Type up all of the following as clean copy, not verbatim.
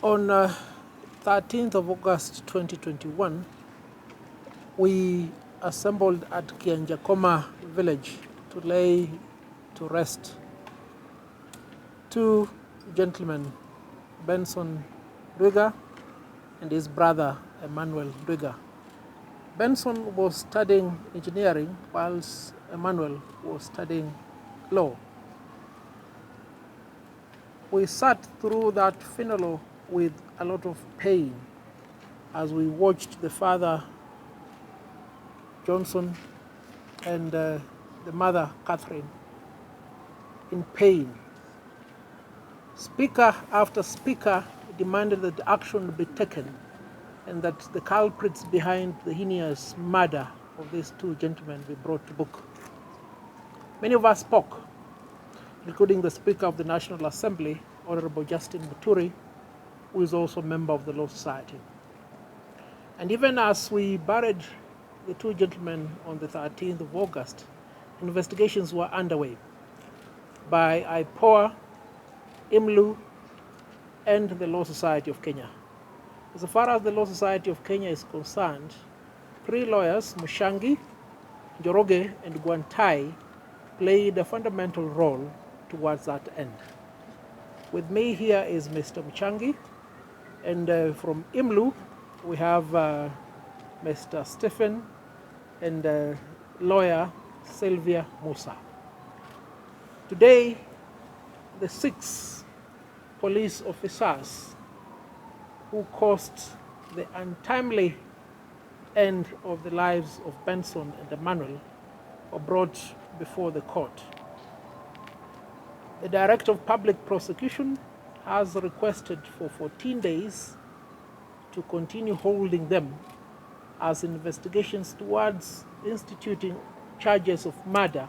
On 13th of August 2021, we assembled at Kianjakoma village to lay to rest two gentlemen, Benson Ndwiga and his brother Emmanuel Ndwiga. Benson was studying engineering whilst Emmanuel was studying law. We sat through that funeral with a lot of pain as we watched the father Johnson and the mother Catherine in pain. Speaker after speaker demanded that action be taken and that the culprits behind the heinous murder of these two gentlemen be brought to book. Many of us spoke, including the Speaker of the National Assembly, Honorable Justin Muturi, who is also a member of the Law Society. And even as we buried the two gentlemen on the 13th of August, investigations were underway by IPOA, IMLU, and the Law Society of Kenya. As far as the Law Society of Kenya is concerned, three lawyers, Mushangi, Njoroge, and Gwantai, played a fundamental role towards that end. With me here is Mr. Mushangi, and from IMLU, we have Mr. Stephen and lawyer Sylvia Musa. Today, the 6 police officers who caused the untimely end of the lives of Benson and Emmanuel were brought before the court. The Director of Public Prosecution has requested for 14 days to continue holding them as investigations towards instituting charges of murder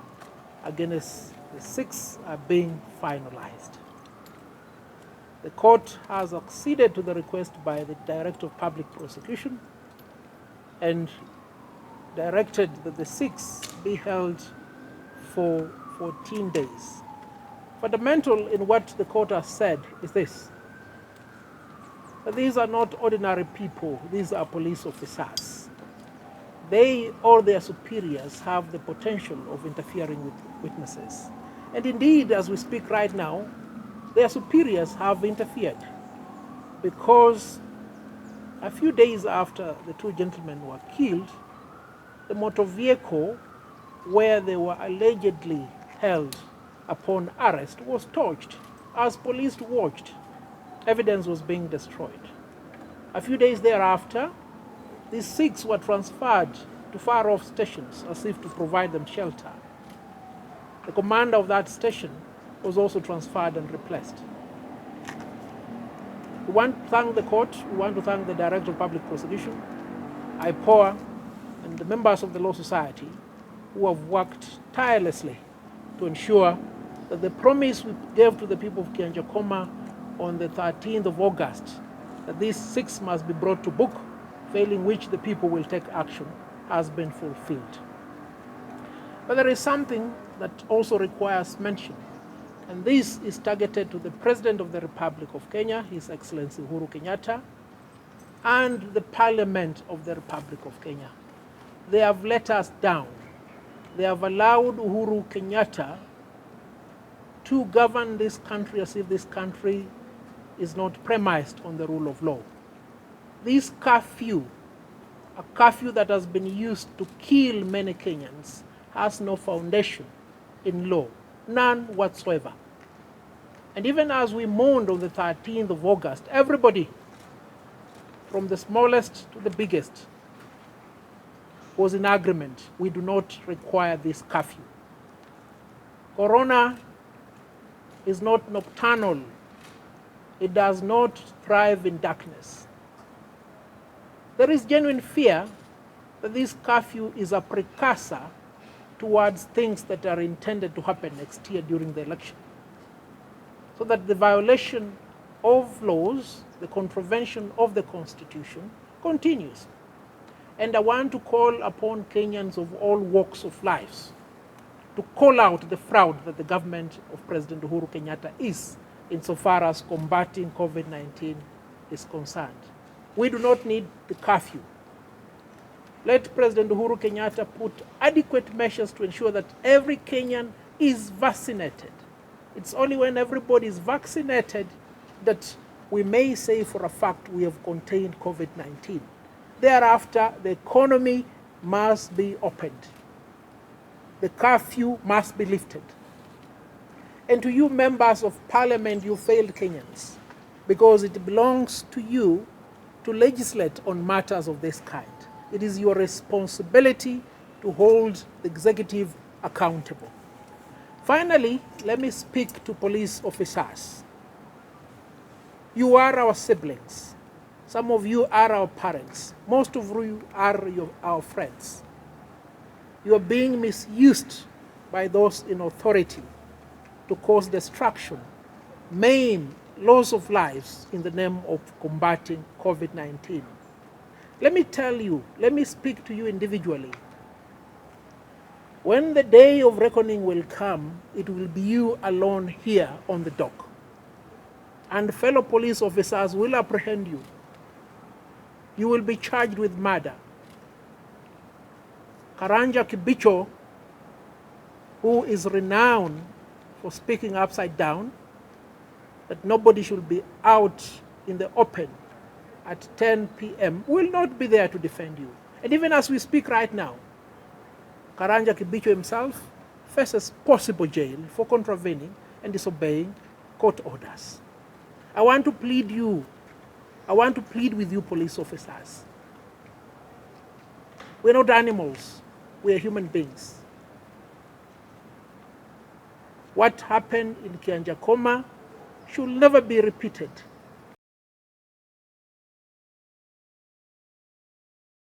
against the 6 are being finalized. The court has acceded to the request by the Director of Public Prosecution and directed that the 6 be held for 14 days. Fundamental in what the court has said is this: that these are not ordinary people, these are police officers. They or their superiors have the potential of interfering with witnesses. And indeed, as we speak right now, their superiors have interfered, because a few days after the two gentlemen were killed, the motor vehicle where they were allegedly held upon arrest was torched. As police watched, evidence was being destroyed. A few days thereafter, these 6 were transferred to far-off stations as if to provide them shelter. The commander of that station was also transferred and replaced. We want to thank the court, we want to thank the Director of Public Prosecution, IPOA, and the members of the Law Society who have worked tirelessly to ensure that the promise we gave to the people of Kianjakoma on the 13th of August, that these 6 must be brought to book, failing which the people will take action, has been fulfilled. But there is something that also requires mention, and this is targeted to the President of the Republic of Kenya, His Excellency Uhuru Kenyatta, and the Parliament of the Republic of Kenya. They have let us down. They have allowed Uhuru Kenyatta to govern this country as if this country is not premised on the rule of law. This curfew, a curfew that has been used to kill many Kenyans, has no foundation in law, none whatsoever. And even as we mourned on the 13th of August, everybody, from the smallest to the biggest, was in agreement. We do not require this curfew. Corona is not nocturnal. It does not thrive in darkness. There is genuine fear that this curfew is a precursor towards things that are intended to happen next year during the election, so that the violation of laws, the contravention of the Constitution, continues. And I want to call upon Kenyans of all walks of life to call out the fraud that the government of President Uhuru Kenyatta is insofar as combating COVID-19 is concerned. We do not need the curfew. Let President Uhuru Kenyatta put adequate measures to ensure that every Kenyan is vaccinated. It's only when everybody is vaccinated that we may say for a fact we have contained COVID-19. Thereafter, the economy must be opened. The curfew must be lifted. And to you members of parliament, you failed Kenyans, because it belongs to you to legislate on matters of this kind. It is your responsibility to hold the executive accountable. Finally, let me speak to police officers. You are our siblings. Some of you are our parents. Most of you are our friends. You are being misused by those in authority to cause destruction, maim, loss of lives in the name of combating COVID-19. Let me tell you, let me speak to you individually. When the day of reckoning will come, it will be you alone here on the dock. And fellow police officers will apprehend you. You will be charged with murder. Karanja Kibicho, who is renowned for speaking upside down, that nobody should be out in the open at 10 p.m., will not be there to defend you. And even as we speak right now, Karanja Kibicho himself faces possible jail for contravening and disobeying court orders. I want to plead with you police officers. We're not animals, we are human beings. What happened in Kianjakoma should never be repeated.